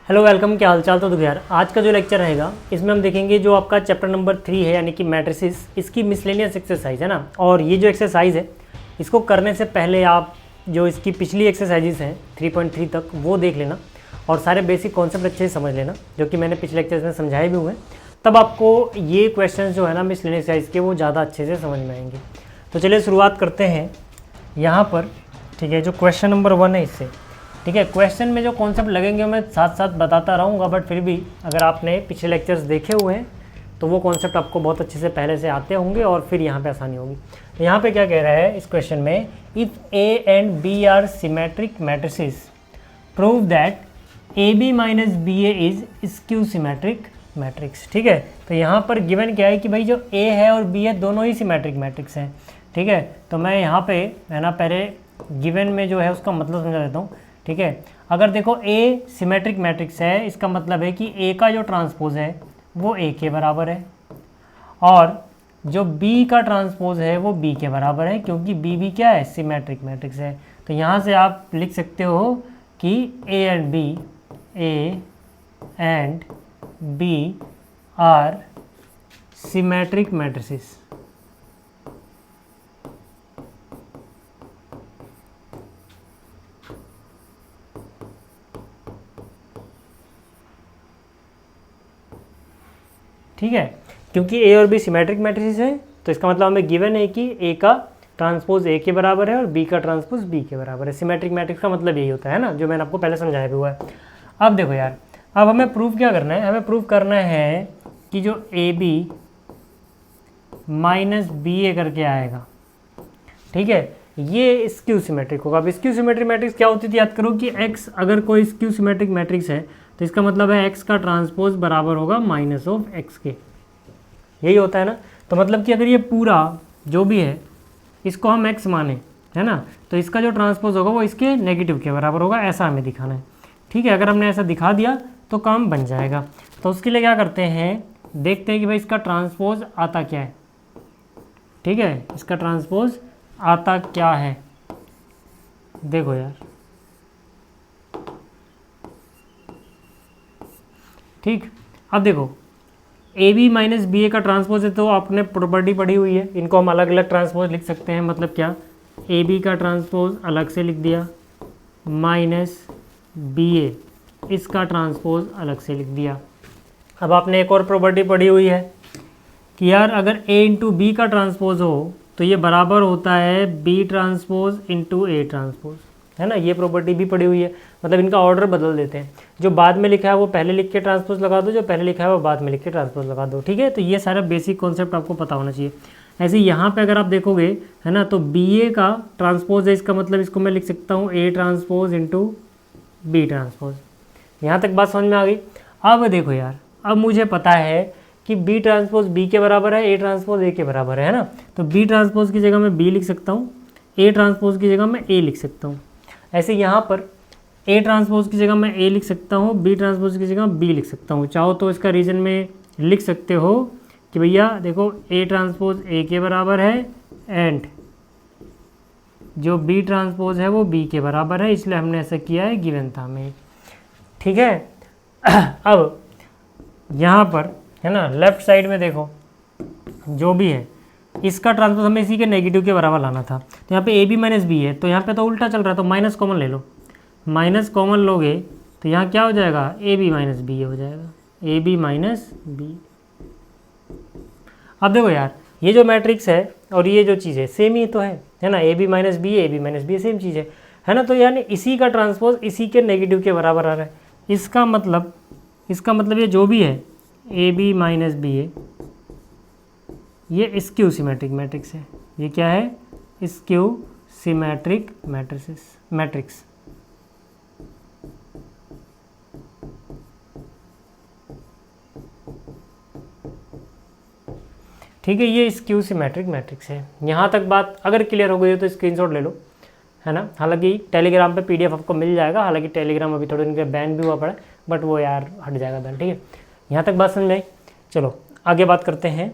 Hello welcome, क्या हालचाल। तो देखो यार, आज का जो लेक्चर रहेगा इसमें हम देखेंगे जो आपका चैप्टर नंबर 3 है यानी कि मैट्रिसेस, इसकी मिसलेनियस एक्सरसाइज है ना। और ये जो एक्सरसाइज है इसको करने से पहले आप जो इसकी पिछली एक्सरसाइजेस हैं 3.3 तक वो देख लेना और सारे बेसिक कॉन्सेप्ट अच्छे से समझ लेना, जो कि मैंने पिछले लेक्चर्स में समझाए भी हुए हैं। तब आपको ये क्वेश्चन जो है ना मिसलेनियस एक्सरसाइज के, वो ज़्यादा अच्छे से समझ में आएंगे। तो चलिए शुरुआत करते हैं यहाँ पर। ठीक है, जो क्वेश्चन नंबर 1 है इससे। ठीक है, क्वेश्चन में जो कॉन्सेप्ट लगेंगे मैं साथ साथ बताता रहूँगा, बट फिर भी अगर आपने पिछले लेक्चर्स देखे हुए हैं तो वो कॉन्सेप्ट आपको बहुत अच्छे से पहले से आते होंगे और फिर यहाँ पे आसानी होगी। तो यहाँ पे क्या कह रहा है इस क्वेश्चन में, if A and B are symmetric matrices prove that A B minus B A is skew symmetric matrix. ठीक है, तो यहाँ पर गिवन क्या है कि भाई जो ए है और बी है दोनों ही सिमेट्रिक मैट्रिक्स हैं। ठीक है, तो मैं यहाँ पे है ना पहले गिवन में जो है उसका मतलब समझा देता हूँ। ठीक है, अगर देखो ए सिमेट्रिक मैट्रिक्स है, इसका मतलब है कि ए का जो ट्रांसपोज है वो ए के बराबर है और जो बी का ट्रांसपोज है वो बी के बराबर है, क्योंकि बी भी क्या है, सिमेट्रिक मैट्रिक्स है। तो यहाँ से आप लिख सकते हो कि A and B are symmetric matrices. ठीक है, क्योंकि ए और बी सिमेट्रिक मैट्रिसेस हैं तो इसका मतलब हमें गिवन है कि ए का ट्रांसपोज ए के बराबर है और बी का ट्रांसपोज बी के बराबर है। सिमेट्रिक मैट्रिक्स का मतलब यही होता है ना, जो मैंने आपको पहले समझाया भी हुआ है। अब देखो यार, अब हमें प्रूफ क्या करना है, हमें प्रूफ करना है कि जो ए बी माइनस बी ए करके आएगा, ठीक है, ये स्क्यू सिमेट्रिक होगा। अब स्क्यू सिमेट्रिक मैट्रिक्स क्या होती थी, याद करो कि एक्स अगर कोई स्क्यू सिमेट्रिक मैट्रिक्स है तो इसका मतलब है एक्स का ट्रांसपोज बराबर होगा माइनस ऑफ एक्स के। यही होता है ना। तो मतलब कि अगर ये पूरा जो भी है इसको हम एक्स माने, है ना, तो इसका जो ट्रांसपोज होगा वो इसके नेगेटिव के बराबर होगा, ऐसा हमें दिखाना है। ठीक है, अगर हमने ऐसा दिखा दिया तो काम बन जाएगा। तो उसके लिए क्या करते हैं, देखते हैं कि भाई इसका ट्रांसपोज आता क्या है। ठीक है, इसका ट्रांसपोज आता क्या है, देखो यार। ठीक, अब देखो ए बी माइनस बी ए का ट्रांसपोज है तो आपने प्रॉपर्टी पढ़ी हुई है, इनको हम अलग अलग ट्रांसपोज लिख सकते हैं। मतलब क्या, ए बी का ट्रांसपोज अलग से लिख दिया माइनस बी ए इसका ट्रांसपोज अलग से लिख दिया। अब आपने एक और प्रॉपर्टी पढ़ी हुई है कि यार अगर ए इंटू बी का ट्रांसपोज हो तो ये बराबर होता है B transpose into A transpose, है ना। ये प्रॉपर्टी भी पड़ी हुई है, मतलब इनका ऑर्डर बदल देते हैं। जो बाद में लिखा है वो पहले लिख के ट्रांसपोज लगा दो, जो पहले लिखा है वो बाद में लिख के ट्रांसपोज लगा दो। ठीक है, तो ये सारा बेसिक कॉन्सेप्ट आपको पता होना चाहिए। ऐसे यहाँ पे अगर आप देखोगे, है ना, तो बी ए का ट्रांसपोज है, इसका मतलब इसको मैं लिख सकता हूँ A transpose into B transpose. यहाँ तक बात समझ में आ गई। अब देखो यार, अब मुझे पता है कि बी ट्रांसपोज बी के बराबर है, ए ट्रांसपोज ए के बराबर है ना। तो बी ट्रांसपोज की जगह मैं बी लिख सकता हूँ, ए ट्रांसपोज की जगह मैं ए लिख सकता हूँ। ऐसे यहाँ पर ए ट्रांसपोज की जगह मैं ए लिख सकता हूँ, बी ट्रांसपोज की जगह बी लिख सकता हूँ। चाहो तो इसका रीजन में लिख सकते हो कि भैया देखो ए ट्रांसपोज ए के बराबर है एंड जो बी ट्रांसपोज है वो बी के बराबर है, इसलिए हमने ऐसा किया है, गिवन था हमें। ठीक है, अब यहाँ पर है ना लेफ्ट साइड में देखो जो भी है इसका ट्रांसपोज हमें इसी के नेगेटिव के बराबर लाना था। तो यहाँ पे ए बी माइनस बी है, तो यहाँ पे तो उल्टा चल रहा है, तो माइनस कॉमन ले लो। माइनस कॉमन लोगे तो यहाँ क्या हो जाएगा, ए बी माइनस बी हो जाएगा, ए बी माइनस बी। अब देखो यार, ये जो मैट्रिक्स है और ये जो चीज़ है सेम ही तो है ना। A B minus B same चीज़ है ना। तो यानी इसी का ट्रांसपोज इसी के नेगेटिव के बराबर आ रहा है। इसका मतलब ये जो भी है ए बी माइनस बी ए, ये स्क्यू सिमेट्रिक मैट्रिक्स है। ये क्या है, स्क्यू सिमेट्रिक मैट्रिक्स। ठीक है, ये स्क्यू सिमेट्रिक मैट्रिक्स है। यहाँ तक बात अगर क्लियर हो गई है तो स्क्रीनशॉट ले लो, है ना। हालांकि टेलीग्राम पे पीडीएफ आपको मिल जाएगा, हालांकि टेलीग्राम अभी थोड़े दिन के बैन भी हुआ पड़ा है, बट वो यार हट जाएगा बैन। ठीक है, यहाँ तक बात समझ में आई। चलो आगे बात करते हैं।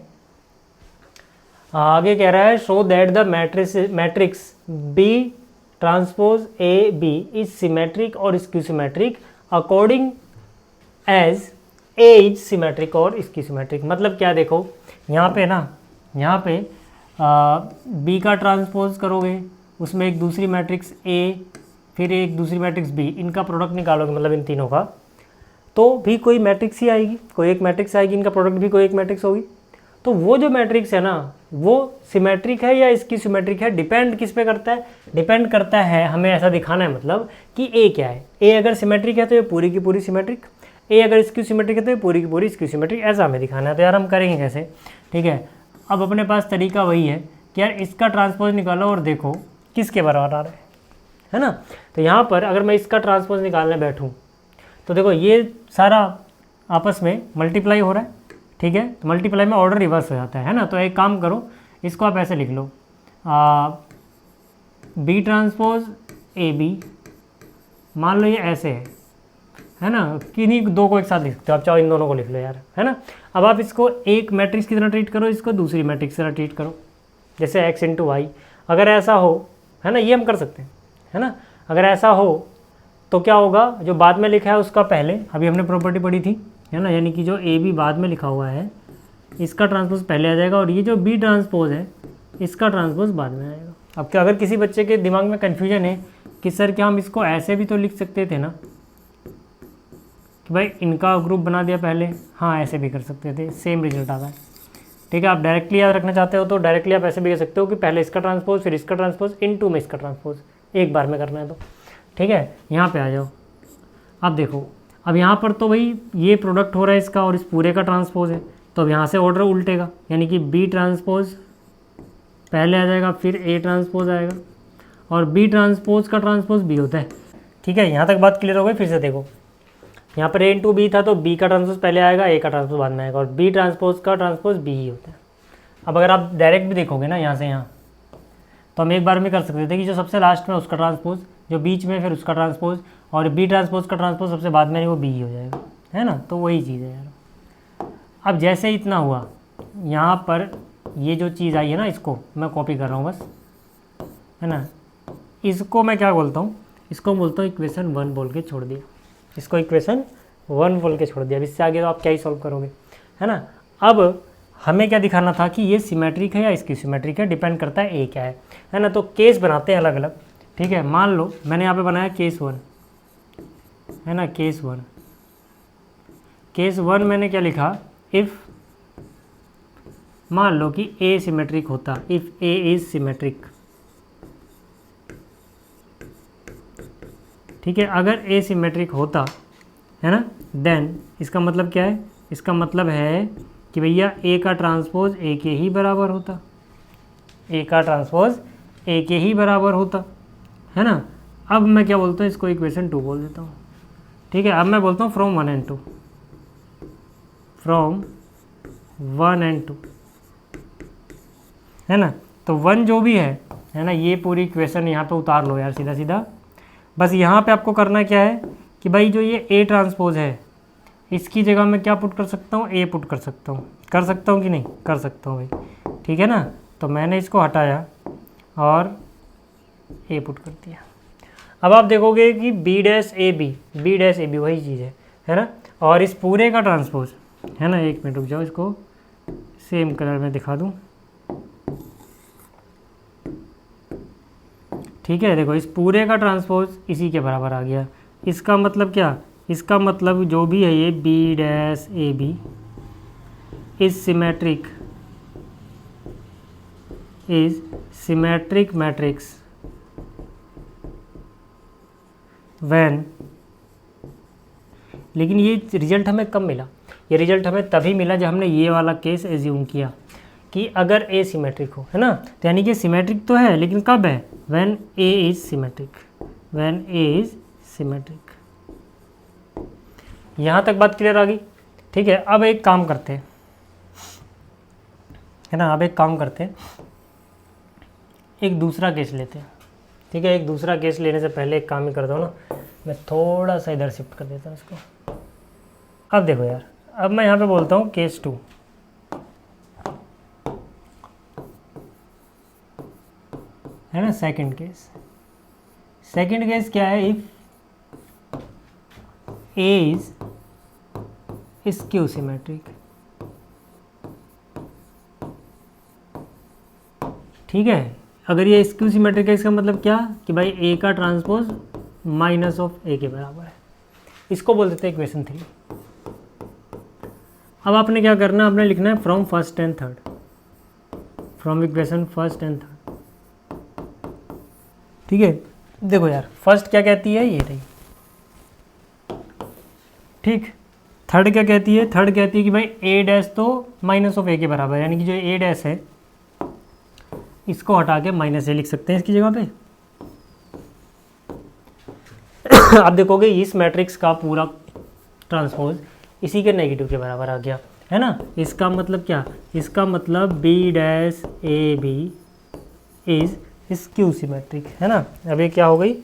आगे कह रहा है show that the matrix B transpose A B is symmetric और skew symmetric according as A is symmetric और इसकी सिमेट्रिक। मतलब क्या, देखो यहाँ पे ना, यहाँ पे बी का ट्रांसपोज करोगे, उसमें एक दूसरी मैट्रिक्स ए, फिर एक दूसरी मैट्रिक्स बी, इनका प्रोडक्ट निकालोगे, मतलब इन तीनों का, तो भी कोई मैट्रिक्स ही आएगी, कोई एक मैट्रिक्स आएगी, इनका प्रोडक्ट भी कोई एक मैट्रिक्स होगी। तो वो जो मैट्रिक्स है ना, वो सिमेट्रिक है या इसकी सिमेट्रिक है, डिपेंड किस पे करता है, डिपेंड करता है, हमें ऐसा दिखाना है मतलब कि ए क्या है। ए अगर सिमेट्रिक है तो ये पूरी की पूरी सिमेट्रिक, ए अगर इसकी सिमेट्रिक है तो ये पूरी की पूरी इसकी सिमेट्रिक, ऐसा हमें दिखाना है। तो यार हम करेंगे कैसे, ठीक है। अब अपने पास तरीका वही है कि यार इसका ट्रांसपोज निकालो और देखो किसके बराबर आ रहा है ना। तो यहाँ पर अगर मैं इसका ट्रांसपोज निकालने बैठूँ तो देखो ये सारा आपस में मल्टीप्लाई हो रहा है, ठीक है। तो मल्टीप्लाई में ऑर्डर रिवर्स हो जाता है ना। तो एक काम करो, इसको आप ऐसे लिख लो, बी ट्रांसपोज ए बी, मान लो ये ऐसे है ना, किन्हीं दो को एक साथ लिख सकते हो आप, चाहो इन दोनों को लिख लो यार, है ना। अब आप इसको एक मैट्रिक्स की तरह ट्रीट करो, इसको दूसरी मैट्रिक्स की तरह ट्रीट करो, जैसे एक्स इंटू वाई। अगर ऐसा हो, है ना, ये हम कर सकते हैं, है ना। अगर ऐसा हो तो क्या होगा, जो बाद में लिखा है उसका पहले, अभी हमने प्रॉपर्टी पढ़ी थी, है ना, यानी कि जो ए बी बाद में लिखा हुआ है इसका ट्रांसपोज पहले आ जाएगा, और ये जो बी ट्रांसपोज है इसका ट्रांसपोज बाद में आएगा। अब क्या, अगर किसी बच्चे के दिमाग में कन्फ्यूजन है कि सर क्या हम इसको ऐसे भी तो लिख सकते थे ना, कि भाई इनका ग्रुप बना दिया पहले, हाँ ऐसे भी कर सकते थे, सेम रिजल्ट आता है, ठीक है। आप डायरेक्टली याद रखना चाहते हो तो डायरेक्टली आप ऐसे भी कर सकते हो कि पहले इसका ट्रांसपोज, फिर इसका ट्रांसपोज, इनटू में इसका ट्रांसपोज, एक बार में करना है तो, ठीक है। यहाँ पे आ जाओ, अब देखो, अब यहाँ पर तो भाई ये प्रोडक्ट हो रहा है इसका और इस पूरे का ट्रांसपोज है, तो अब यहाँ से ऑर्डर उल्टेगा, यानी कि बी ट्रांसपोज पहले आ जाएगा, फिर ए ट्रांसपोज आएगा, और बी ट्रांसपोज का ट्रांसपोज बी होता है, ठीक है। यहाँ तक बात क्लियर हो गई। फिर से देखो, यहाँ पर ए इंटू बी था तो बी का ट्रांसपोज पहले आएगा, ए का ट्रांसपोज बाद में आएगा, और बी ट्रांसपोज का ट्रांसपोज बी ही होता है। अब अगर आप डायरेक्ट भी देखोगे ना यहाँ से यहाँ, तो हम एक बार में कर सकते थे कि जो सबसे लास्ट में उसका ट्रांसपोज, जो बीच में फिर उसका ट्रांसपोज, और बी ट्रांसपोज का ट्रांसपोज सबसे बाद में वो बी ही हो जाएगा, है ना। तो वही चीज़ है यार। अब जैसे इतना हुआ, यहाँ पर ये जो चीज़ आई है ना, इसको मैं कॉपी कर रहा हूँ बस, है ना। इसको मैं क्या बोलता हूँ, इसको बोलता हूँ इक्वेशन 1 बोल के छोड़ दिया, इसको इक्वेशन 1 बोल के छोड़ दिया। अब इससे आगे तो आप क्या ही सॉल्व करोगे, है ना। अब हमें क्या दिखाना था कि ये सिमेट्रिक है या इसकी सिमेट्रिक है, डिपेंड करता है ए क्या है ना। तो केस बनाते हैं अलग अलग, ठीक है। मान लो मैंने यहाँ पे बनाया केस 1, है ना, केस 1। केस 1 मैंने क्या लिखा, इफ़ मान लो कि ए सिमेट्रिक होता, इफ़ ए इज सिमेट्रिक, ठीक है। अगर ए सिमेट्रिक होता, है ना, देन इसका मतलब क्या है, इसका मतलब है कि भैया ए का ट्रांसपोज ए के ही बराबर होता, ए का ट्रांसपोज ए के ही बराबर होता, है ना। अब मैं क्या बोलता हूँ, इसको इक्वेशन 2 बोल देता हूँ, ठीक है। अब मैं बोलता हूँ फ्रॉम 1 and 2, फ्रॉम 1 and 2, है ना। तो 1 जो भी है ना, ये पूरी इक्वेशन यहाँ पे उतार लो यार सीधा सीधा। बस यहाँ पे आपको करना क्या है कि भाई जो ये ए ट्रांसपोज है इसकी जगह मैं क्या पुट कर सकता हूँ, ए पुट कर सकता हूँ, कर सकता हूँ कि नहीं, कर सकता हूँ भाई, ठीक है ना। तो मैंने इसको हटाया और ए पुट कर दिया। अब आप देखोगे कि बी डैश ए बी वही चीज़ है ना। और इस पूरे का ट्रांसपोज, है ना, एक मिनट रुक जाओ, इसको सेम कलर में दिखा दूँ, ठीक है। देखो इस पूरे का ट्रांसपोज इसी के बराबर आ गया। इसका मतलब क्या, इसका मतलब जो भी है ये B dash A B is symmetric matrix when, लेकिन ये रिजल्ट हमें कब मिला, ये रिजल्ट हमें तभी मिला जब हमने ये वाला केस एज्यूम किया कि अगर ए सिमेट्रिक हो, है ना। तो यानी कि सिमेट्रिक तो है, लेकिन कब है, when A is symmetric, when A is symmetric. यहाँ तक बात क्लियर आ गई, ठीक है। अब एक काम करते हैं, है ना, अब एक काम करते हैं, एक दूसरा केस लेते हैं, ठीक है। एक दूसरा केस लेने से पहले एक काम ही करता हूँ ना, मैं थोड़ा सा इधर शिफ्ट कर देता हूँ इसको। अब देखो यार, अब मैं यहाँ पे बोलता हूँ केस 2, है ना, सेकंड केस। सेकंड केस क्या है, if A is skew symmetric. ठीक है, अगर ये स्क्यू सिमेट्रिक है इसका मतलब क्या कि भाई ए का ट्रांसपोज माइनस ऑफ ए के बराबर है। इसको बोल देते हैं इक्वेशन 3। अब आपने क्या करना है, आपने लिखना है from first and third, from equation first and third. ठीक है, देखो यार फर्स्ट क्या कहती है, ये रही। ठीक, थर्ड क्या कहती है, थर्ड कहती है कि भाई ए डैश तो माइनस ऑफ ए के बराबर है, यानी कि जो ए डैश है इसको हटा के माइनस ए लिख सकते हैं इसकी जगह पे। आप देखोगे इस मैट्रिक्स का पूरा ट्रांसपोज इसी के नेगेटिव के बराबर आ गया, है ना। इसका मतलब क्या, इसका मतलब B dash A B is skew symmetric, है ना। अब ये क्या हो गई,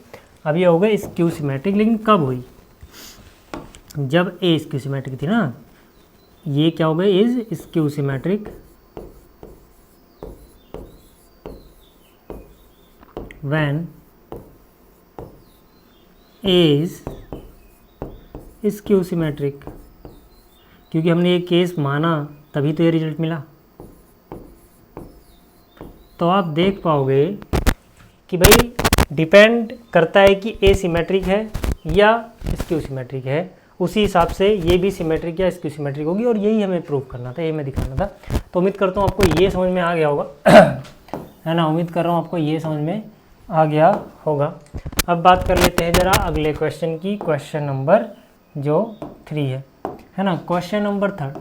अब ये हो गई स्क्यू सिमेट्रिक, लेकिन कब हुई, जब ए स्क्यू सिमेट्रिक थी ना। ये क्या हो गई, is skew symmetric when A is skew symmetric, क्योंकि हमने ये केस माना तभी तो ये रिजल्ट मिला। तो आप देख पाओगे कि भाई डिपेंड करता है कि ए सिमेट्रिक है या स्क्यू सिमेट्रिक है, उसी हिसाब से ये भी सिमेट्रिक या स्क्यू सिमेट्रिक होगी, और यही हमें प्रूव करना था, यही मैं दिखाना था। तो उम्मीद करता हूँ आपको ये समझ में आ गया होगा, है ना। उम्मीद कर रहा हूँ आपको ये समझ में आ गया होगा। अब बात कर लेते हैं ज़रा अगले क्वेश्चन की, क्वेश्चन नंबर जो 3 है ना। क्वेश्चन नंबर 3,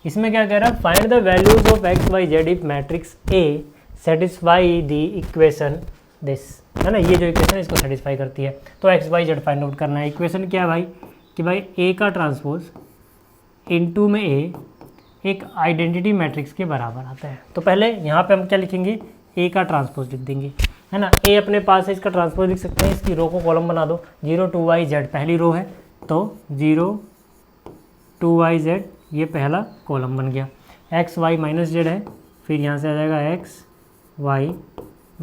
इसमें क्या कह रहा है, find the values of X Y Z if matrix A satisfy the equation this, है ना। ये जो इक्वेशन है इसको सेटिस्फाई करती है, तो X Y Z find out करना है। इक्वेशन क्या है भाई कि भाई ए का ट्रांसपोज इनटू में ए एक आइडेंटिटी मैट्रिक्स के बराबर आता है। तो पहले यहाँ पे हम क्या लिखेंगे, ए का ट्रांसपोज लिख देंगे, है ना। ए अपने पास है, इसका ट्रांसपोज लिख सकते हैं। इसकी रो को कॉलम बना दो, 0 2 y z पहली रो है, तो 0 2 y z ये पहला कॉलम बन गया। x y माइनस जेड है, फिर यहाँ से आ जाएगा x y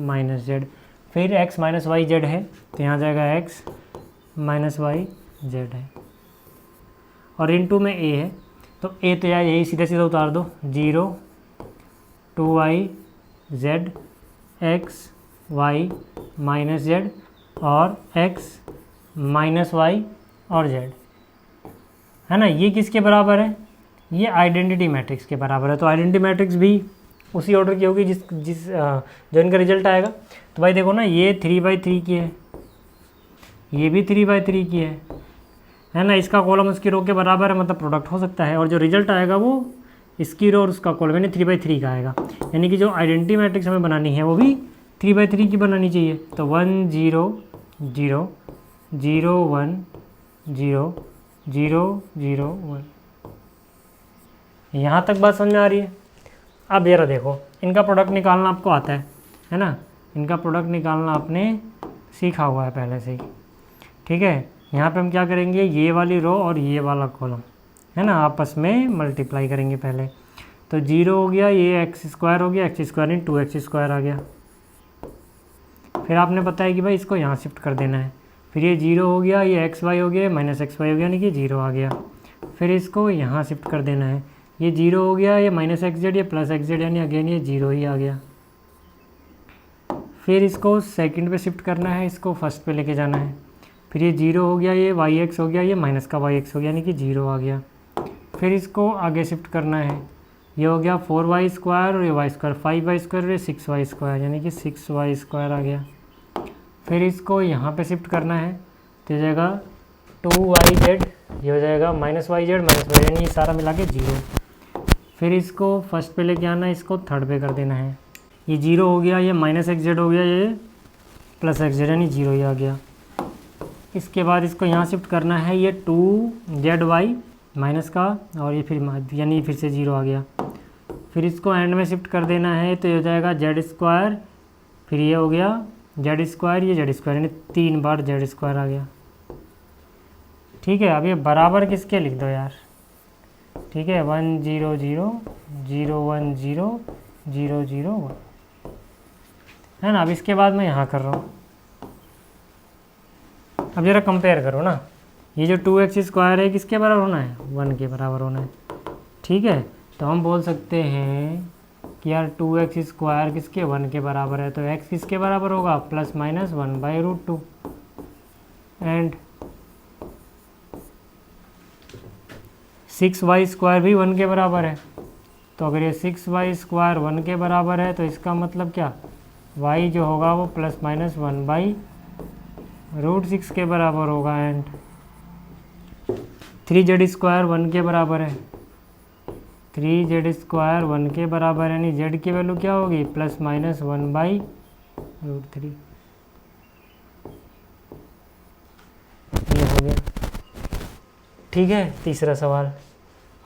माइनस जेड, फिर x माइनस वाई जेड है, तो यहाँ जाएगा x माइनस वाई जेड है, और इनटू में a है, तो a तो यार यही सीधा सीधा उतार दो, 0 2 y z x y minus Z और x माइनस वाई और z, है ना। ये किसके बराबर है, ये आइडेंटिटी मैट्रिक्स के बराबर है। तो आइडेंटिटी मैट्रिक्स भी उसी ऑर्डर की होगी जो इनका रिजल्ट आएगा। तो भाई देखो ना, ये 3/3 की है, ये भी 3/3 की है ना। इसका कॉलम उसकी रो के बराबर है, मतलब प्रोडक्ट हो सकता है, और जो रिजल्ट आएगा वो इसकी रो और उसका कॉलम यानी 3/3 का आएगा। यानी कि जो आइडेंटिटी मैट्रिक्स हमें बनानी है वो भी 3/3 की बनानी चाहिए। तो 1 0 0 0 1 0 0 0 1, यहाँ तक बात समझ में आ रही है। अब जरा देखो, इनका प्रोडक्ट निकालना आपको आता है ना। इनका प्रोडक्ट निकालना आपने सीखा हुआ है पहले से ही, ठीक है। यहाँ पे हम क्या करेंगे, ये वाली रो और ये वाला कॉलम, है ना, आपस में मल्टीप्लाई करेंगे पहले। तो 0 हो गया, ये x² हो गया, x² नहीं 2x² आ गया। फिर आपने बताया कि भाई इसको यहाँ शिफ्ट कर देना है, फिर ये 0 हो गया, ये xy हो गया, माइनस xy हो गया, यानी कि 0 आ गया। फिर इसको यहाँ शिफ्ट कर देना है, ये 0 हो गया, ये माइनस xz, ये प्लस xz, यानी अगेन ये 0 ही आ गया। फिर इसको सेकंड पे शिफ्ट करना है, इसको फर्स्ट पे लेके जाना है। फिर ये 0 हो गया, ये yx हो गया, ये माइनस का yx हो गया, यानी कि 0 आ गया। फिर इसको आगे शिफ्ट करना है, ये हो गया 4y² और ये y², 5y² और ये 6y², यानी कि 6y² आ गया। फिर इसको यहाँ पे शिफ्ट करना है, तो हो जाएगा 2yz, ये हो जाएगा माइनस yz माइनस y, यानी ये सारा मिला के 0। फिर इसको फर्स्ट पे लेके आना है, इसको थर्ड पे कर देना है। ये 0 हो गया, ये माइनस xz हो गया, ये प्लस xz, यानी 0 ही आ गया। इसके बाद इसको यहाँ शिफ्ट करना है, ये 2zy माइनस का, और ये फिर यानी फिर से 0 आ गया। फिर इसको एंड में शिफ्ट कर देना है, तो ये हो जाएगा z², फिर ये हो गया z², ये z², यानी 3 बार z² आ गया। ठीक है, अब ये बराबर किसके लिख दो यार, ठीक है, 1 0 0 0 1 0 0 0 1, है ना। अब इसके बाद मैं यहाँ कर रहा हूँ, अब ज़रा कंपेयर करो ना, ये जो 2x स्क्वायर है किसके बराबर होना है, 1 के बराबर होना है। ठीक है, तो हम बोल सकते हैं कि यार 2x स्क्वायर किसके 1 के बराबर है, तो x किसके बराबर होगा, plus minus 1/√2 and 6y square भी 1 के बराबर है। तो अगर ये 6y स्क्वायर 1 के बराबर है तो इसका मतलब क्या, y जो होगा वो प्लस माइनस 1/√6 के बराबर होगा एंड 3z स्क्वायर 1 के बराबर है। 3z स्क्वायर 1 के बराबर है, यानी z की वैल्यू क्या होगी, प्लस माइनस 1/√3। ये हो गया। ठीक है, तीसरा सवाल।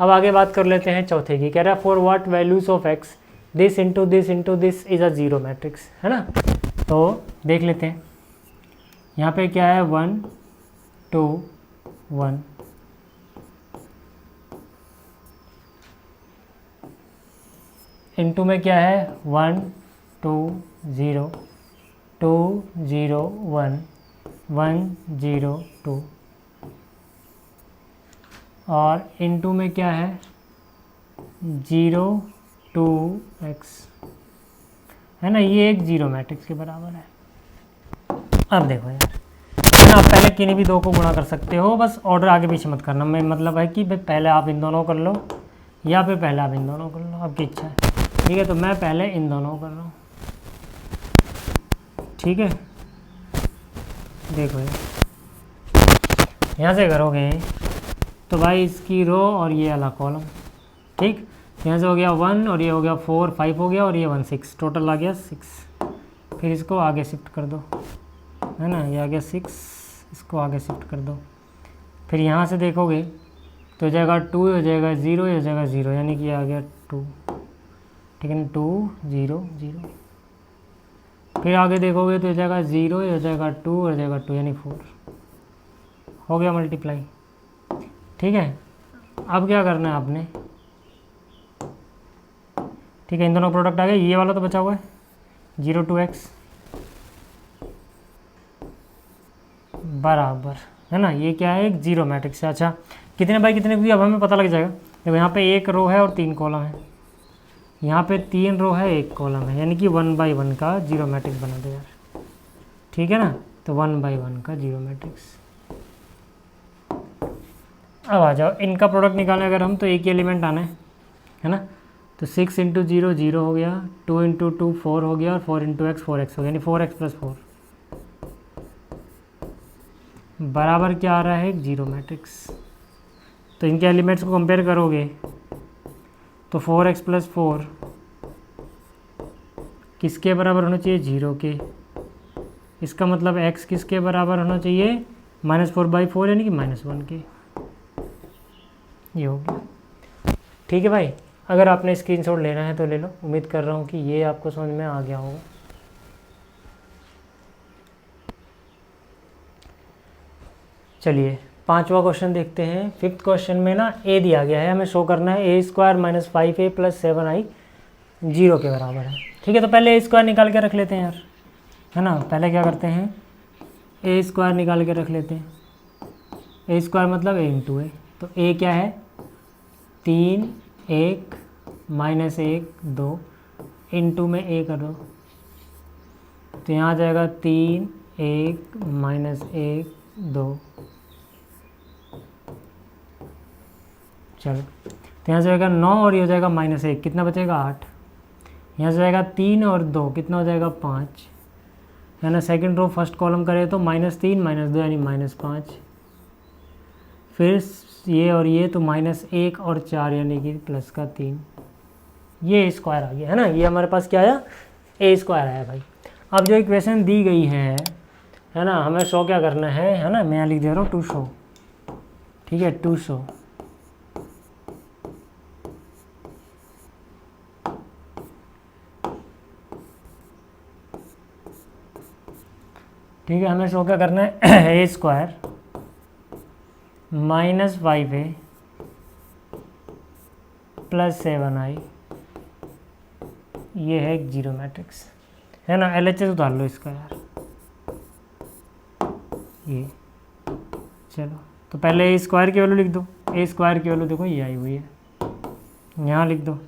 अब आगे बात कर लेते हैं चौथे की। कह रहा है for what values of x this into this into this is a zero matrix, है ना। तो देख लेते हैं, यहाँ पे क्या है 1 2 1, इंटू में क्या है 1 2 0 2 0 1 1 0 2, और इनटू में क्या है 0 2 x, है ना। ये एक जीरो मैट्रिक्स के बराबर है। अब देखो यार, आप पहले किन्हीं भी दो को गुणा कर सकते हो, बस ऑर्डर आगे पीछे मत करना। मैं मतलब है कि भाई पहले आप इन दोनों कर लो या फिर पहले आप इन दोनों कर लो, आपकी इच्छा है। ठीक है, तो मैं पहले इन दोनों कर रहा हूँ। ठीक है, देखो यहाँ से करोगे तो भाई इसकी रो और ये वाला कॉलम, ठीक, यहाँ से हो गया 1 और ये हो गया 4 5 हो गया और ये 1 6, टोटल आ गया 6। फिर इसको आगे शिफ्ट कर दो, है ना, ये आ गया 6, इसको आगे शिफ्ट कर दो। फिर यहाँ से देखोगे तो हो जाएगा 2, हो जाएगा 0, हो जाएगा 0, यानी कि आ गया 2। ठीक है ना, 2 0 0। फिर आगे देखोगे तो हो जाएगा 0, हो जाएगा 2, हो जाएगा 2, यानी 4 हो गया मल्टीप्लाई। ठीक है, अब क्या करना है आपने, ठीक है, इन दोनों प्रोडक्ट आ गए, ये वाला तो बचा हुआ है 0 2 x बराबर, है ना, ये क्या है एक जीरो मैट्रिक्स है। अच्छा, कितने बाई कितने की अब हमें पता लग जाएगा। देखो यहाँ पे एक रो है और 3 कॉलम है, यहाँ पे 3 रो है 1 कॉलम है, यानी कि 1/1 का जीरो मैट्रिक्स बना दो यार। ठीक है ना, तो 1/1 का जीरो मैट्रिक्स। अब आ जाओ, इनका प्रोडक्ट निकालें अगर हम, तो एक ही एलिमेंट आना है ना। तो 6 × 0 0 हो गया, 2 × 2 4 हो गया और 4 × x 4x हो गया, यानी 4x + 4 बराबर क्या आ रहा है, एक जीरो मैट्रिक्स। तो इनके एलिमेंट्स को कंपेयर करोगे तो 4x + 4 किसके बराबर होना चाहिए, 0 के। इसका मतलब x किसके बराबर होना चाहिए, -4/4, यानी कि -1 के। ये हो गया। ठीक है भाई, अगर आपने स्क्रीनशॉट लेना है तो ले लो। उम्मीद कर रहा हूँ कि ये आपको समझ में आ गया होगा। चलिए 5वां क्वेश्चन देखते हैं। 5th क्वेश्चन में ना a दिया गया है, हमें शो करना है a² - 5a + 7i 0 के बराबर है। ठीक है, तो पहले a² निकाल के रख लेते हैं यार, है ना। पहले क्या करते हैं, a² निकाल के रख लेते हैं। a² मतलब a × a, तो a क्या है 3 1 -1 2, इंटू में a कर दो, तो यहाँ आ जाएगा 3 1 -1 2। चलो, तो यहाँ से जाएगा 9 और ये हो जाएगा -1, कितना बचेगा 8। यहाँ से जाएगा 3 और 2, कितना हो जाएगा 5, है ना। सेकंड रो फर्स्ट कॉलम करें तो -3 -2 यानी -5। फिर ये और ये तो -1 और 4 यानी कि +3। ये स्क्वायर आ गया, है ना। ये हमारे पास क्या आया, a² आया भाई। अब जो इक्वेशन दी गई है ना, हमें शो क्या करना है ना। मैं यहाँ लिख दे रहा हूँ टू शो। ठीक है, टू शो। ठीक है, हमें शो क्या करना है, a² - 5a + 7i, ये है एक जीरो मैट्रिक्स, है ना। LHS उतार लो इसका यार, ये चलो। तो पहले ए स्क्वायर की वैल्यू लिख दो। ए स्क्वायर की वैल्यू देखो ये आई हुई है, यहाँ लिख दो।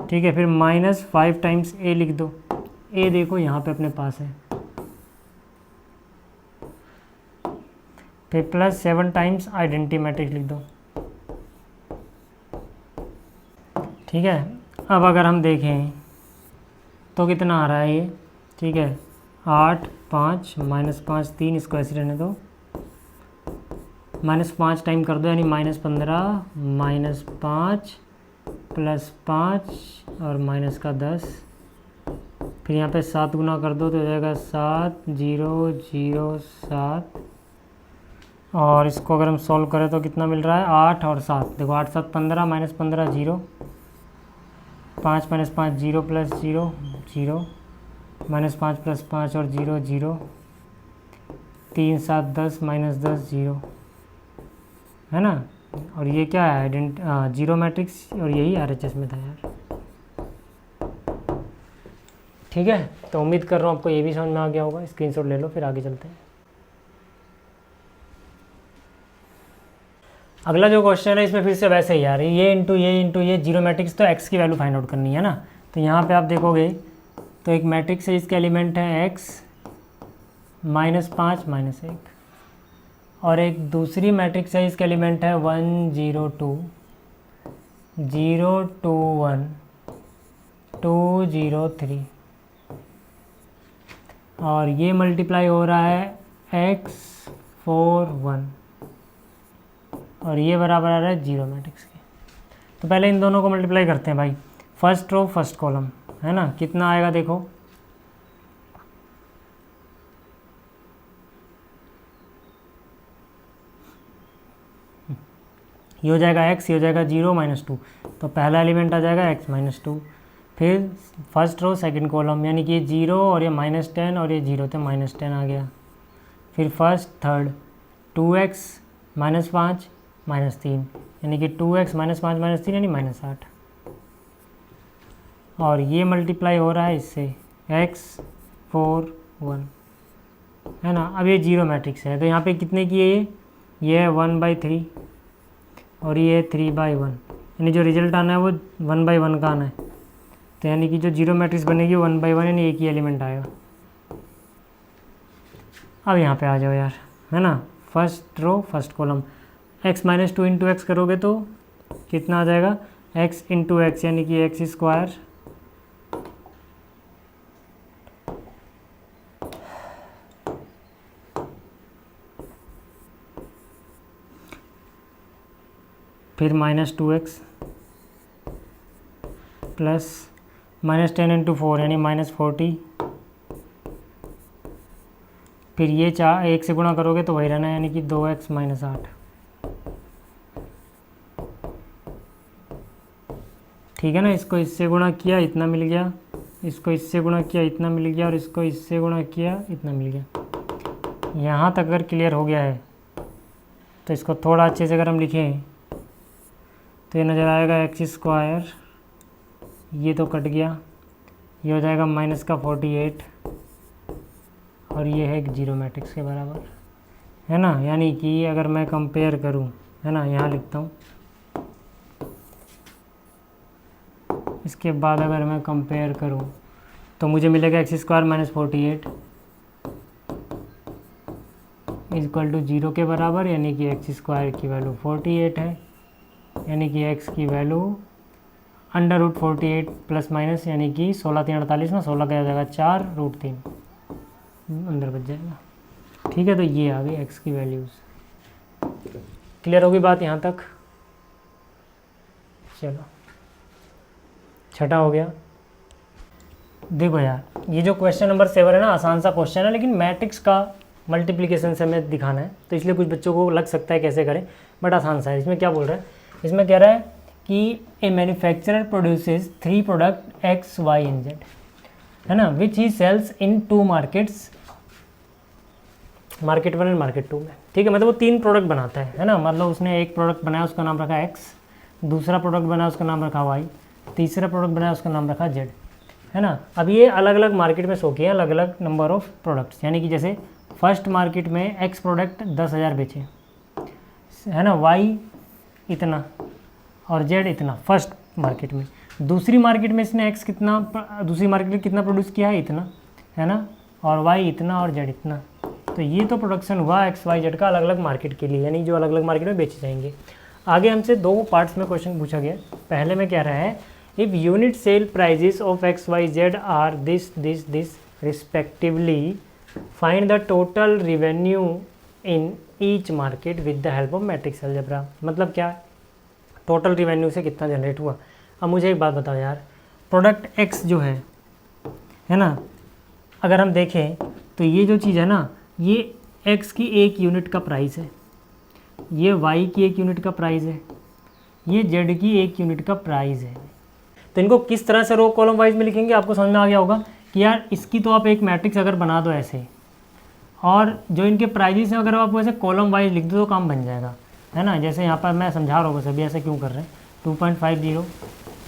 ठीक है, फिर -5 टाइम्स ए लिख दो। ए देखो यहाँ पे अपने पास है। फिर +7 टाइम्स आइडेंटिटी मैट्रिक्स लिख दो। ठीक है, अब अगर हम देखें तो कितना आ रहा है ये। ठीक है, 8 5 -5 3, इसको ऐसे रहने दो। -5 टाइम कर दो, यानी -15 -5 +5 और -10। फिर यहाँ पे 7 गुना कर दो तो हो जाएगा 7 0 0 7। और इसको अगर हम सॉल्व करें तो कितना मिल रहा है, 8 और 7। देखो 8 7 15, -15 0, 5 -5 0 + 0 0, -5 + 5 और 0 0, 3 7 10 -10 0, है ना। और ये क्या है, जीरो मैट्रिक्स, और यही RHS में था यार। ठीक है, तो उम्मीद कर रहा हूँ आपको ये भी समझ में आ गया होगा। स्क्रीनशॉट ले लो, फिर आगे चलते हैं। अगला जो क्वेश्चन है इसमें फिर से वैसे ही यार, ये इंटू ये जीरो मैट्रिक्स, तो x की वैल्यू फाइंड आउट करनी है ना। तो यहाँ पे आप देखोगे तो एक मैट्रिक्स है, इसके एलिमेंट है x -5 -1, और एक दूसरी मैट्रिक्स है, इसके एलिमेंट है 1 0 2 0 2 1 2 0 3, और ये मल्टीप्लाई हो रहा है x 4 1, और ये बराबर आ रहा है जीरो मैट्रिक्स के। तो पहले इन दोनों को मल्टीप्लाई करते हैं भाई, फर्स्ट रो फर्स्ट कॉलम, है ना। कितना आएगा देखो, ये हो जाएगा x, ये हो जाएगा 0 -2, तो पहला एलिमेंट आ जाएगा x -2। फिर फर्स्ट रो सेकंड कॉलम, यानी कि ये 0 और ये -10 और ये 0 थे, -10 आ गया। फिर फर्स्ट थर्ड 2x -5 -3, यानी कि 2x -5 -3 यानी -8, और ये मल्टीप्लाई हो रहा है इससे x 4 1, है ना। अब ये जीरो मैट्रिक्स है, तो यहाँ पे कितने की है, ये है 1/3 और ये है 3/1, यानी जो रिजल्ट आना है वो 1/1 का आना है। तो यानी कि जो जीरो मैट्रिक्स बनेगी 1/1, यानी एक ही एलिमेंट आएगा। अब यहाँ पे आ जाओ यार, है ना। First row first column, x -2 into X करोगे तो कितना आ जाएगा, x इंटू एक्स, यानी कि x स्क्वायर फिर -2x प्लस -10 इंटू 4 यानी -40, फिर ये 1 से गुणा करोगे तो वही रहना है, यानी कि 2x -8। ठीक है ना, इसको इससे गुणा किया इतना मिल गया, इसको इससे गुणा किया इतना मिल गया, और इसको इससे गुणा किया इतना मिल गया। यहाँ तक अगर क्लियर हो गया है तो इसको थोड़ा अच्छे से अगर हम लिखें तो ये नज़र आएगा x स्क्वायर, ये तो कट गया, ये हो जाएगा -48, और ये है एक जीरो मैट्रिक्स के बराबर, है ना। यानी कि अगर मैं कंपेयर करूं, है ना, यहाँ लिखता हूँ, इसके बाद अगर मैं कंपेयर करूं तो मुझे मिलेगा x स्क्वायर -48 इक्वल टू 0 के बराबर, यानी कि x स्क्वायर की वैल्यू 48 है, यानी कि x की वैल्यू √48 प्लस माइनस, यानी कि 16 3 48 में 16 का आ जाएगा 4 √3 अंदर बच जाएगा। ठीक है, तो ये आ गई x की वैल्यूज़। क्लियर होगी बात यहाँ तक। चलो छठा हो गया। देखो यार, ये जो क्वेश्चन नंबर 7 है ना, आसान सा क्वेश्चन है, लेकिन मैट्रिक्स का मल्टीप्लिकेशन से हमें दिखाना है, तो इसलिए कुछ बच्चों को लग सकता है कैसे करें, बट आसान सा है। इसमें क्या बोल रहा है, इसमें कह रहा है कि a manufacturer produces 3 product x y and z, है ना, which he sells in 2 markets, market 1 and market 2 में। ठीक है, मतलब वो 3 प्रोडक्ट बनाता है ना। मतलब उसने एक प्रोडक्ट बनाया, उसका नाम रखा x, दूसरा प्रोडक्ट बनाया, उसका नाम रखा y, तीसरा प्रोडक्ट बनाया, उसका नाम रखा z, है ना। अब ये अलग अलग मार्केट में शो किए हैं, अलग अलग नंबर ऑफ प्रोडक्ट्स, यानी कि जैसे फर्स्ट मार्केट में एक्स प्रोडक्ट 10,000 बेचे, है ना, वाई इतना और जेड इतना फर्स्ट मार्केट में। दूसरी मार्केट में इसने एक्स कितना, दूसरी मार्केट में कितना प्रोड्यूस किया है, इतना, है ना, और वाई इतना और जेड इतना। तो ये तो प्रोडक्शन हुआ एक्स वाई जेड का अलग अलग मार्केट के लिए, यानी जो अलग अलग मार्केट में बेचे जाएंगे। आगे हमसे 2 पार्ट्स में क्वेश्चन पूछा गया। पहले में कह रहा है if unit sale prices of X Y Z are this respectively find the total revenue in each market with the help of matrix algebra. मतलब क्या, टोटल रिवेन्यू से कितना जनरेट हुआ। अब मुझे एक बात बताओ यार, प्रोडक्ट एक्स जो है ना, अगर हम देखें तो ये जो चीज़ है ना, ये एक्स की 1 यूनिट का प्राइस है, ये वाई की 1 यूनिट का प्राइस है, ये जेड की 1 यूनिट का प्राइस है। तो इनको किस तरह से रो कॉलम वाइज में लिखेंगे, आपको समझ में आ गया होगा कि यार इसकी तो आप एक मैट्रिक्स अगर बना दो ऐसे, और जो इनके प्राइजेस हैं अगर आप वैसे कॉलम वाइज लिख दो तो काम बन जाएगा, है ना। जैसे यहाँ पर मैं समझा रहा हूँ बस अभी, ऐसे क्यों कर रहे हैं। 2.50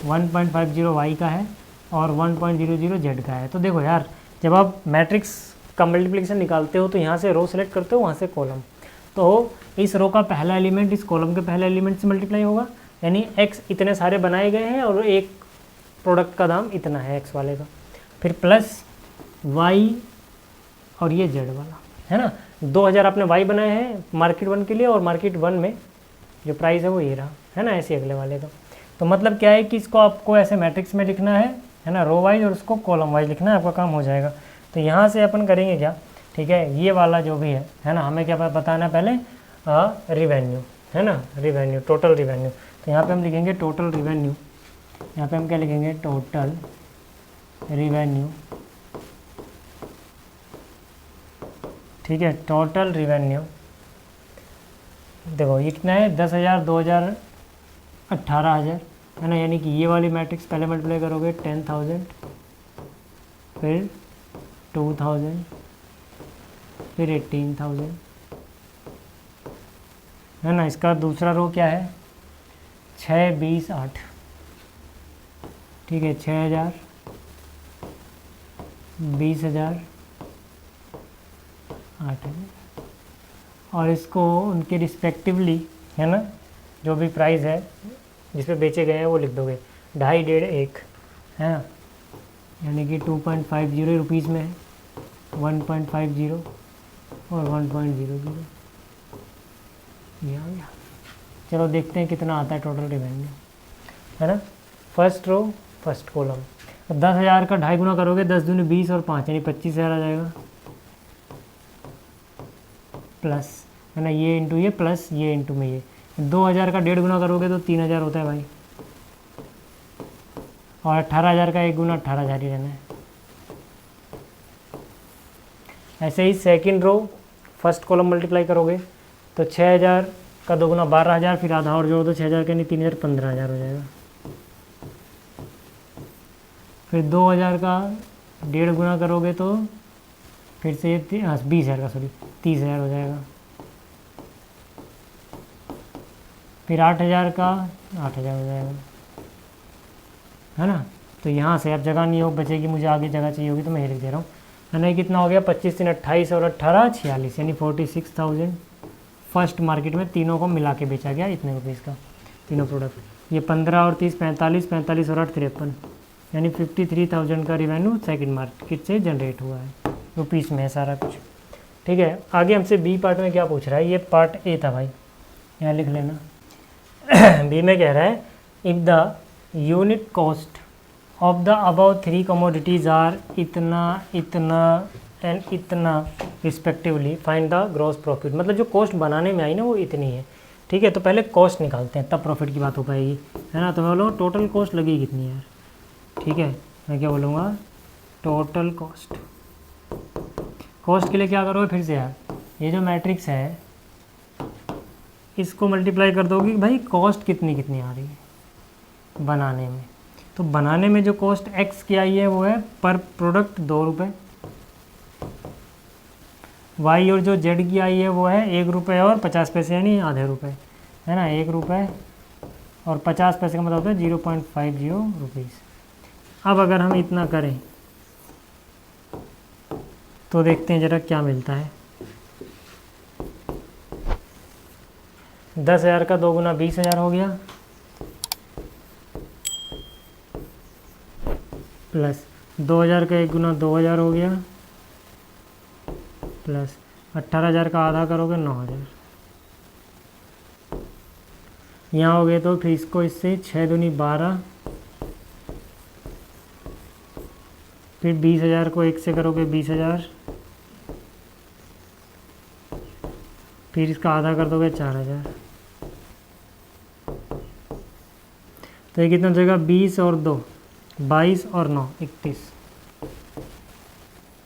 1.50 वाई का है और 1.00 जेड का है। तो देखो यार, जब आप मैट्रिक्स का मल्टीप्लिकेशन निकालते हो तो यहाँ से रो सेलेक्ट करते हो, वहाँ से कॉलम, तो इस रो का पहला एलिमेंट इस कॉलम के पहले एलिमेंट से मल्टीप्लाई होगा, यानी एक्स इतने सारे बनाए गए हैं और एक प्रोडक्ट का दाम इतना है एक्स वाले का, फिर प्लस वाई और ये जेड वाला, है ना। 2000 आपने वाई बनाए हैं मार्केट 1 के लिए, और मार्केट 1 में जो प्राइस है वो ये रहा, है ना, ऐसे अगले वाले का। तो मतलब क्या है कि इसको आपको ऐसे मैट्रिक्स में लिखना है ना, रो वाइज, और उसको कॉलम वाइज लिखना है, आपका काम हो जाएगा। तो यहाँ से अपन करेंगे क्या, ठीक है, ये वाला जो भी है ना, हमें क्या बताना है पहले, रिवेन्यू, है ना, रिवेन्यू, टोटल रिवेन्यू। तो यहाँ पे हम लिखेंगे टोटल रिवेन्यू, यहाँ पे हम क्या लिखेंगे, टोटल रिवेन्यू, ठीक है, टोटल रिवेन्यू। देखो ये कितना है, 10,000, 2,000, 18,000, है ना, यानी कि ये वाली मैट्रिक्स पहले मल्टीप्लाई करोगे 10,000, फिर 2,000, फिर 18,000, है ना। इसका दूसरा रो क्या है, 6, 20, 8, ठीक है, 6,000, 20,000, 8,000, और इसको उनके रिस्पेक्टिवली, है ना, जो भी प्राइस है जिस पे बेचे गए हैं वो लिख दोगे, 2.5, 1.5, 1, है ना, यानी कि 2.50 रुपीज़ में है, 1.50 और 1.00, ये आ गया। चलो देखते हैं कितना आता है टोटल रिवेन्यू, है ना। फर्स्ट रो फर्स्ट कॉलम, 10,000 का 2.5 गुना करोगे, 10 दूनी 20 और 5 यानी 25,000 आ जाएगा, प्लस, है ना, ये इंटू ये प्लस ये इंटू में ये। 2,000 का 1.5 गुना करोगे तो 3,000 होता है भाई, और 18,000 का 1 गुना 18,000 ही रहना है। ऐसे ही second row first column multiply करोगे तो 6,000 का 2 गुना 12,000, फिर आधा और जोड़ दो 6,000 का, नहीं 3,000, 15,000 हो जाएगा। फिर 2,000 का 1.5 गुना करोगे तो फिर से 20,000 का, सॉरी 30,000 हो जाएगा। फिर 8,000 का 8,000 हो जाएगा, है ना। तो यहाँ से अब जगह नहीं हो बचेगी, मुझे आगे जगह चाहिए होगी तो मैं लिख दे रहा हूँ, है ना। कितना हो गया, 25, 3, 28 और 18, 46, यानी 46,000 फर्स्ट मार्केट में तीनों को मिला के बेचा गया, इतने रुपीज़ का तीनों प्रोडक्ट। ये 15 और 30, 45, 45 और 8, 53, यानी 53,000 का रिवेन्यू सेकंड मार्केट से जनरेट हुआ है, रुपीज़ में है सारा कुछ, ठीक है। आगे हमसे बी पार्ट में क्या पूछ रहा है, ये पार्ट ए था भाई, यहाँ लिख लेना। बी में कह रहा है if the unit cost of the above 3 commodities are इतना, इतना एंड इतना respectively, find the gross profit. मतलब जो कॉस्ट बनाने में आई ना वो इतनी है, ठीक है। तो पहले कॉस्ट निकालते हैं तब प्रॉफिट की बात हो पाएगी, है ना। तो मैं बोलूँगा टोटल कॉस्ट लगी कितनी यार, ठीक है। मैं क्या बोलूँगा, टोटल कॉस्ट। कॉस्ट के लिए क्या करोगे फिर से यार, ये जो मैट्रिक्स है इसको मल्टीप्लाई कर दोगे कि भाई कॉस्ट कितनी कितनी आ रही है बनाने में। तो बनाने में जो कॉस्ट एक्स की आई है वो है पर प्रोडक्ट 2 रुपये, वाई और जो जेड की आई है वो है 1 रुपये और 50 पैसे, यानी आधे रुपये, है ना। 1 रुपये और 50 पैसे का मतलब होता है 0.50 रुपीज़। अब अगर हम इतना करें तो देखते हैं ज़रा क्या मिलता है। 10,000 का 2 गुना 20,000 हो गया, प्लस 2,000 का 1 गुना 2,000 हो गया, प्लस 18,000 का आधा करोगे 9,000। यहाँ हो गए तो फिर इसको इससे 6 दूनी 12, फिर 20,000 को 1 से करोगे 20,000, फिर इसका आधा कर दोगे 4,000। तो ये कितना हो जाएगा, 20 और 2 22 और 9 31,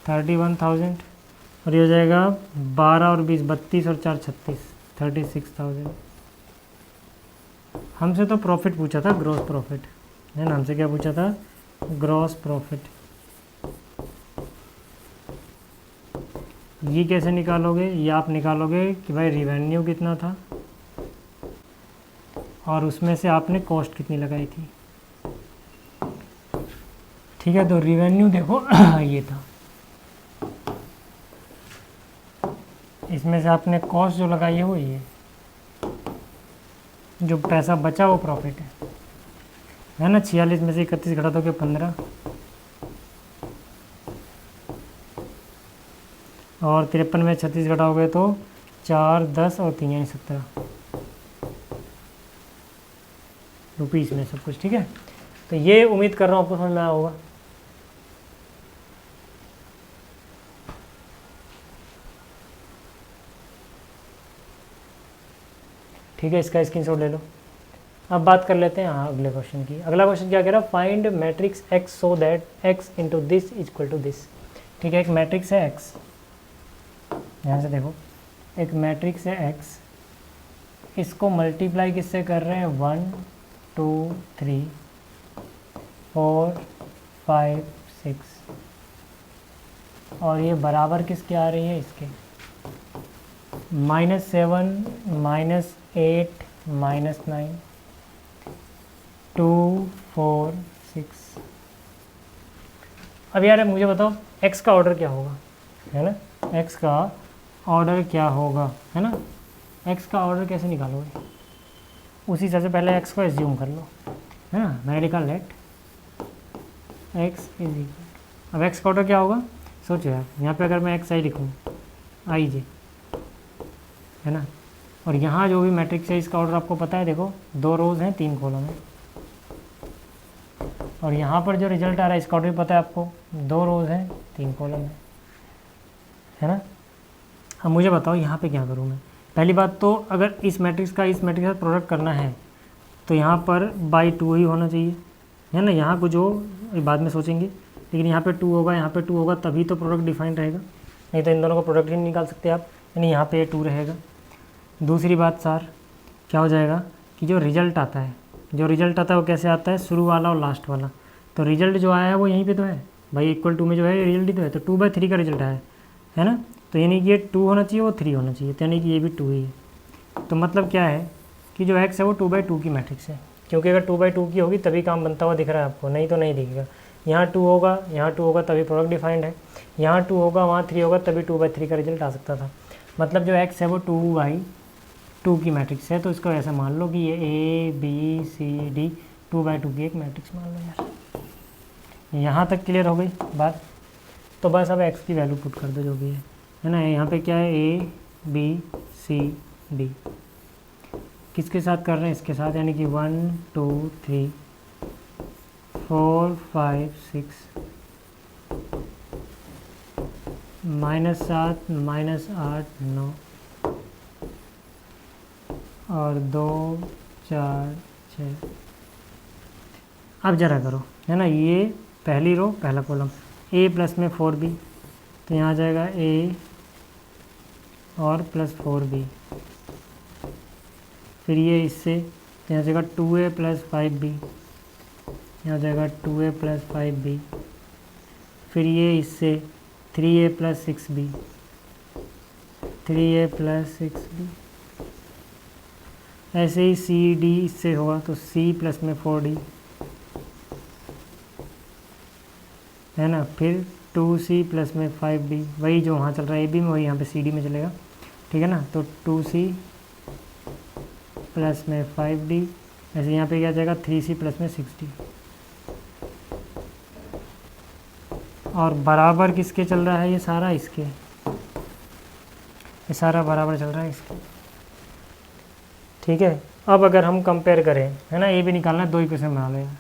31,000। और ये हो जाएगा 12 और 20 32 और 4 36, 36,000। हमसे तो प्रॉफिट पूछा था, ग्रॉस प्रॉफिट है ना, हमसे क्या पूछा था, ग्रॉस प्रॉफिट। ये कैसे निकालोगे, ये आप निकालोगे कि भाई रिवेन्यू कितना था और उसमें से आपने कॉस्ट कितनी लगाई थी। ठीक है, तो रिवेन्यू देखो ये था, इसमें से आपने कॉस्ट जो लगाई है वो ये, जो पैसा बचा वो प्रॉफिट है ना। 46 में से 31 घटा दोगे 15, और 53 में 36 घटाओगे तो 4 10 और 3 यानी 17 रुपीज़ में सब कुछ। ठीक है, तो ये उम्मीद कर रहा हूँ आपको समझ में आया होगा। ठीक है, इसका स्क्रीनशॉट ले लो। अब बात कर लेते हैं अगले क्वेश्चन की। अगला क्वेश्चन क्या कह रहा है, find matrix X so that X into this equal to this. ठीक है, एक मैट्रिक्स है एक्स, यहाँ से देखो एक मैट्रिक्स है एक्स, इसको मल्टीप्लाई किससे कर रहे हैं, 1 2 3 4 5 6, और ये बराबर किसके आ रही है, इसके -7 -8 -9 2 4 6। अब यार मुझे बताओ x का ऑर्डर क्या होगा, है ना, x का ऑर्डर क्या होगा, है ना। x का ऑर्डर कैसे निकालोगे, उसी हिसाब से पहले x को एज्यूम कर लो, है ना। मैंने लिखा लेट x इज इक्वल, अब x का ऑर्डर क्या होगा, सोचो यार, यहाँ पे अगर मैं xi लिखूँ ij, है ना, और यहाँ जो भी मैट्रिक्स है इसका ऑर्डर आपको पता है, देखो 2 रोज़ हैं 3 कॉलम है, और यहाँ पर जो रिजल्ट आ रहा है इसका ऑर्डर भी पता है आपको, 2 रोज़ हैं 3 कॉलम है ना। अब मुझे बताओ यहाँ पे क्या करूँ मैं। पहली बात तो अगर इस मैट्रिक्स का प्रोडक्ट करना है तो यहाँ पर बाई 2 ही होना चाहिए, है ना। यहाँ को जो बाद में सोचेंगे, लेकिन यहाँ पे 2 होगा, यहाँ पे 2 होगा, तभी तो प्रोडक्ट डिफाइंड रहेगा, नहीं तो इन दोनों का प्रोडक्ट ही नहीं निकाल सकते आप, यानी यहाँ पे 2 रहेगा। दूसरी बात सर क्या हो जाएगा कि जो रिज़ल्ट आता है वो कैसे आता है, शुरू वाला और लास्ट वाला। तो रिज़ल्ट जो आया है वो यहीं पे तो है भाई, इक्वल टू में जो है रिजल्ट ही तो है, तो 2/3 का रिजल्ट आया है ना। तो यानी कि ये 2 होना चाहिए, वो 3 होना चाहिए, तो यानी कि ये भी 2 ही है। तो मतलब क्या है कि जो x है वो 2/2 की मैट्रिक्स है, क्योंकि अगर 2/2 की होगी तभी काम बनता हुआ दिख रहा है आपको, नहीं तो नहीं दिखेगा। यहाँ 2 होगा, यहाँ 2 होगा तभी प्रोडक्ट डिफाइंड है, यहाँ 2 होगा, वहाँ 3 होगा, तभी 2/3 का रिजल्ट आ सकता था। मतलब जो x है वो 2/2 की मैट्रिक्स है, तो इसको ऐसा मान लो कि ये A B C D 2/2 की एक मैट्रिक्स मान लो यार। यहाँ तक क्लियर हो गई बात। तो बस अब x की वैल्यू पुट कर दो जो भी है ना। यहाँ पे क्या है, A B C D किसके साथ कर रहे हैं, इसके साथ, यानी कि 1 2 3 4 5 6 -7 -8 9 और 2 4 6। अब जरा करो, है ना, ये पहली रो पहला कॉलम, a प्लस में 4b, तो यहाँ आ जाएगा a और प्लस 4b, फिर ये इससे तो यहाँ जाएगा 2a प्लस 5b, यहाँ जाएगा 2a प्लस 5b, फिर ये इससे 3a plus 6b, 3a plus 6b, ऐसे ही सी डी इससे होगा तो c प्लस में 4d, है ना, फिर 2c प्लस में 5b, वही जो वहाँ चल रहा है ab में वही यहाँ पे cd में चलेगा, ठीक है ना। तो 2c प्लस में 5d, ऐसे यहाँ पे क्या जाएगा 3c प्लस में 6d, और बराबर किसके चल रहा है ये सारा, इसके, ये सारा बराबर चल रहा है इसके। ठीक है, अब अगर हम कंपेयर करें, है ना, ए भी निकालना है, 2 इक्वेशन बना लो यार।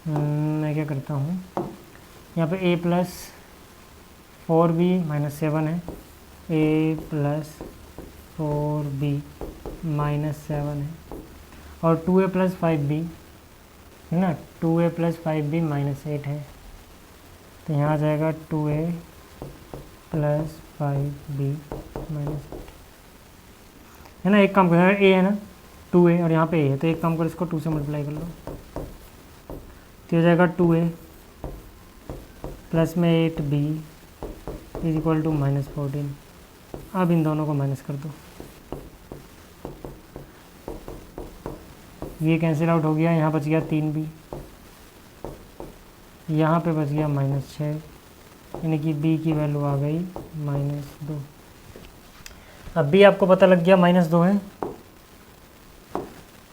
मैं क्या करता हूँ, यहाँ पे a प्लस 4b माइनस 7 है, a प्लस 4b माइनस 7 है, और 2a प्लस 5b है ना, 2a प्लस 5b माइनस 8 है, तो यहाँ आ जाएगा 2a प्लस 5b माइनस 8, है ना। एक काम करो, a है ना 2a और यहाँ पे a है, तो एक काम करो इसको 2 से मल्टीप्लाई कर लो, तो हो जाएगा 2a प्लस में 8b is equal to minus 14। अब इन दोनों को माइनस कर दो, ये कैंसिल आउट हो गया, यहाँ बच गया 3b, यहाँ पे बच गया माइनस 6, यानी कि b की वैल्यू आ गई -2। अब b आपको पता लग गया -2 है,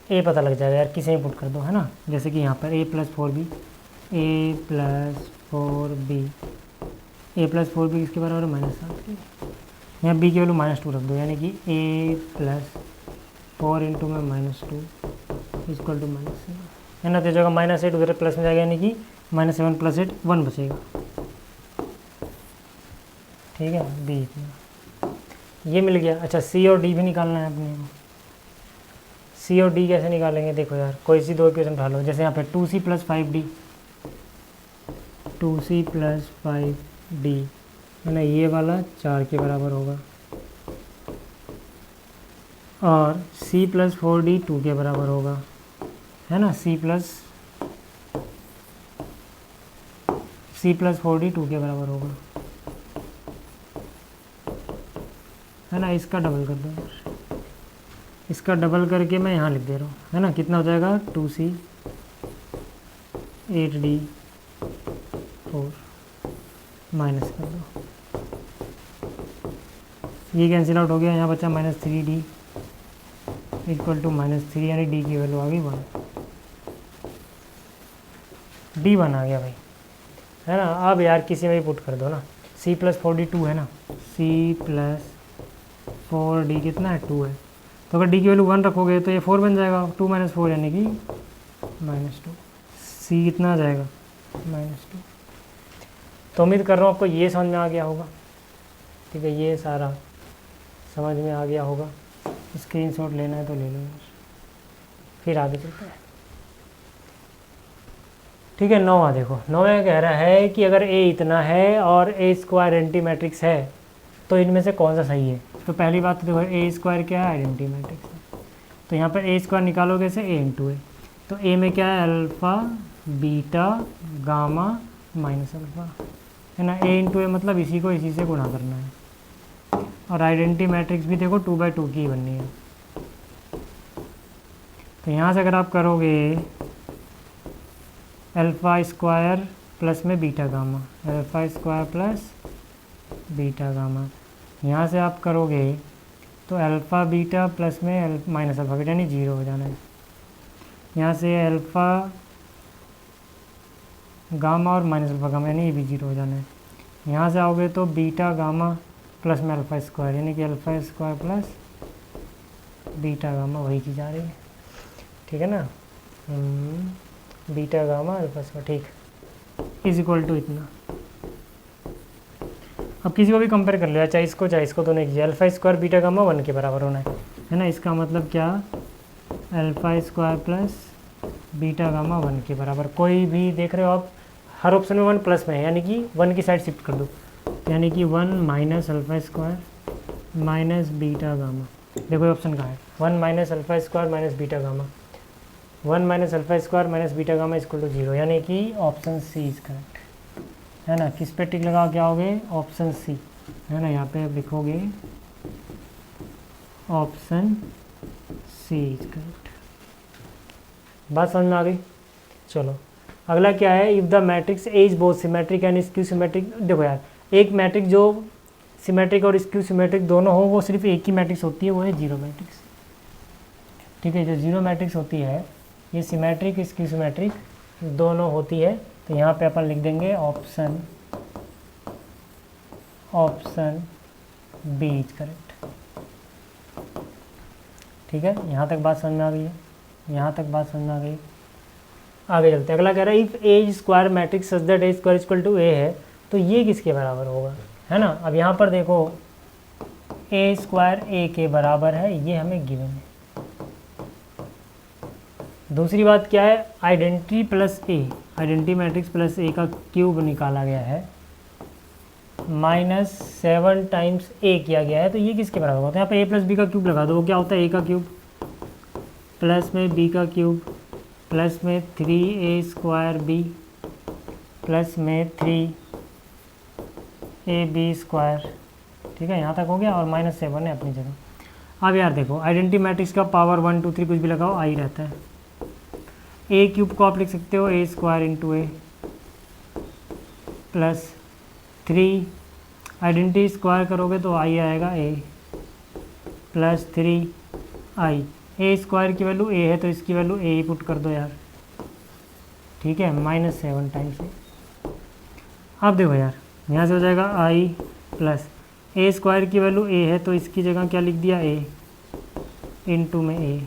a पता लग जाएगा यार, किसे ही पुट कर दो, है ना। जैसे कि यहाँ पर a plus 4b, a plus 4b, a plus 4b किसके बराबर है -7 के। यहाँ b की वैल्यू -2 रख दो, यानी कि a प्लस 4 इंटू में -2 इक्वल टू -7, है ना। तो जगह -8 उधर प्लस में जाएगा, यानी कि -7 प्लस 8 1 बचेगा। ठीक है, b इतना ये मिल गया। अच्छा, c और d भी निकालना है अपने को। c और d कैसे निकालेंगे, देखो यार, कोई सी 2 इक्वेशन उठा लो। जैसे यहाँ पे 2c plus 5d, 2c plus 5d, है ना, ये वाला 4 के बराबर होगा, और c प्लस 4d 2 के बराबर होगा, है ना। c प्लस 4d 2 के बराबर होगा, है ना। इसका डबल कर दो यार, इसका डबल करके मैं यहाँ लिख दे रहा हूँ, है ना। कितना हो जाएगा 2c 8d 4 माइनस कर दो, ये कैंसिल आउट हो गया, यहाँ बचा -3d इक्वल टू -3, यानी d की वैल्यू आ गई 1, d 1 आ गया भाई, है ना। अब यार किसी में भी पुट कर दो ना, c प्लस 4d 2 है ना, c प्लस 4d कितना है 2 है, तो अगर d की वैल्यू 1 रखोगे तो ये 4 बन जाएगा, 2 माइनस 4 यानी कि -2, c कितना आ जाएगा -2। तो उम्मीद कर रहा हूँ आपको ये समझ में आ गया होगा। ठीक है, ये सारा समझ में आ गया होगा। स्क्रीनशॉट लेना है तो ले लो, फिर आगे चलते हैं। ठीक है, 9वां देखो, 9वां कह रहा है कि अगर a इतना है और a स्क्वायर आइडेंटिटी मैट्रिक्स है तो इनमें से कौन सा सही है। तो पहली बात तो देखो, a स्क्वायर क्या है, आइडेंटिटी मैट्रिक्स है, तो यहाँ पर a स्क्वायर निकालोगे से a इंटू है, तो a में क्या है, alpha beta gamma minus alpha, है ना। a इंटू ए मतलब इसी को इसी से गुणा करना है, और आइडेंटिटी मैट्रिक्स भी देखो 2/2 की बननी है। तो यहाँ से अगर आप करोगे अल्फ़ा स्क्वायर प्लस में beta gamma, alpha square plus beta gamma, यहाँ से आप करोगे तो अल्फ़ा बीटा प्लस में माइनस अल्फ़ा बीटा, यानी 0 हो जाना है। यहाँ से अल्फ़ा गामा और माइनस अल्फ़ा गामा, यानी ये भी 0 हो जाना है। यहाँ से आओगे तो बीटा गामा प्लस में अल्फ़ा स्क्वायर, यानी कि alpha square plus beta gamma, वही चीज़ आ रही है। ठीक है ना, बीटा गामा अल्फ़ा स्क्वायर, ठीक, इज इक्वल टू इतना। अब किसी को भी कंपेयर कर लिया, चाहे इसको दोनों कीजिए। अल्फ़ा स्क्वायर बीटा गामा 1 के बराबर होना है ना। इसका मतलब क्या, alpha square plus beta gamma 1 के बराबर। कोई भी देख रहे हो आप, हर ऑप्शन में 1 प्लस में है, यानी कि 1 की साइड शिफ्ट कर दो, यानी कि 1 minus alpha square minus beta gamma. देखो ये ऑप्शन कहाँ है, 1 minus alpha square minus beta gamma, 1 minus alpha square minus beta gamma equal to 0, यानी कि ऑप्शन सी इज करेक्ट, है ना। किस पे टिक लगा के आओगे, ऑप्शन सी, है ना। यहाँ पे आप लिखोगे ऑप्शन सी इज करेक्ट। बात समझ में आ गई। चलो अगला क्या है, if the matrix A is both symmetric and skew symmetric. देखो यार, एक मैट्रिक जो सिमेट्रिक और स्क्यू सिमेट्रिक दोनों हो, वो सिर्फ एक ही मैट्रिक्स होती है, वो है जीरो मैट्रिक्स। ठीक है। जो जीरो मैट्रिक्स होती है ये सिमेट्रिक स्क्यू सिमेट्रिक दोनों होती है, तो यहाँ पे अपन लिख देंगे ऑप्शन बी इज करेक्ट। ठीक है, यहाँ तक बात समझ में आ गई है, यहाँ तक बात समझ में आ गई। आगे चलते हैं, अगला कह रहा है if a square matrix such that A square equal to A है, तो ये किसके बराबर होगा, है ना। अब यहाँ पर देखो ए स्क्वायर ए के बराबर है, ये हमें गिवन है। दूसरी बात क्या है, आइडेंटिटी प्लस ए, आइडेंटिटी मैट्रिक्स प्लस ए का क्यूब निकाला गया है, -7 टाइम्स ए किया गया है, तो ये किसके बराबर होता है। यहाँ पे ए प्लस बी का क्यूब लगा दो, वो क्या होता है, ए का क्यूब प्लस में बी का क्यूब प्लस में 3a स्क्वायर बी प्लस में 3ab स्क्वायर। ठीक है, यहाँ तक हो गया, और -7 है अपनी जगह। अब यार देखो आइडेंटिटी मैट्रिक्स का पावर 1 2 3 कुछ भी लगाओ आई रहता है। ए क्यूब को आप लिख सकते हो ए स्क्वायर इंटू ए प्लस 3, आइडेंटिटी स्क्वायर करोगे तो आई आएगा ए प्लस 3i। ए स्क्वायर की वैल्यू ए है तो इसकी वैल्यू ए ही पुट कर दो यार। ठीक है, -7 टाइम्स ए। अब देखो यार यहाँ से हो जाएगा आई प्लस ए स्क्वायर की वैल्यू ए है तो इसकी जगह क्या लिख दिया ए इंटू में ए,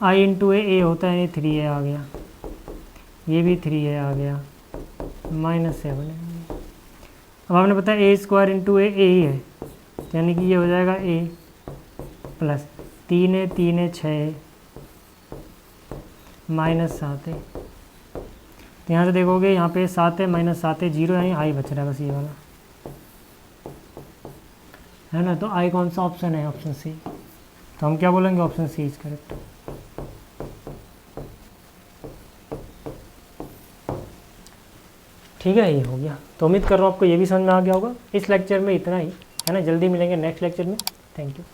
आई इंटू ए होता है, 3a आ गया, ये भी 3a आ गया, -7 है। अब आपने बताया ए स्क्वायर इंटू ए ही है, यानी कि ये हो जाएगा ए प्लस 3a 3a 6 -7 है। तो यहाँ से देखोगे यहाँ पे 7 है -7 है 0, यानी आई बच रहा है बस ये वाला, है ना। तो आई कौन सा ऑप्शन है, ऑप्शन सी। तो हम क्या बोलेंगे, ऑप्शन सी इज करेक्ट। ठीक है, ये हो गया। तो उम्मीद कर रहा हूँ आपको ये भी समझ में आ गया होगा। इस लेक्चर में इतना ही, है ना। जल्दी मिलेंगे नेक्स्ट लेक्चर में। Thank you.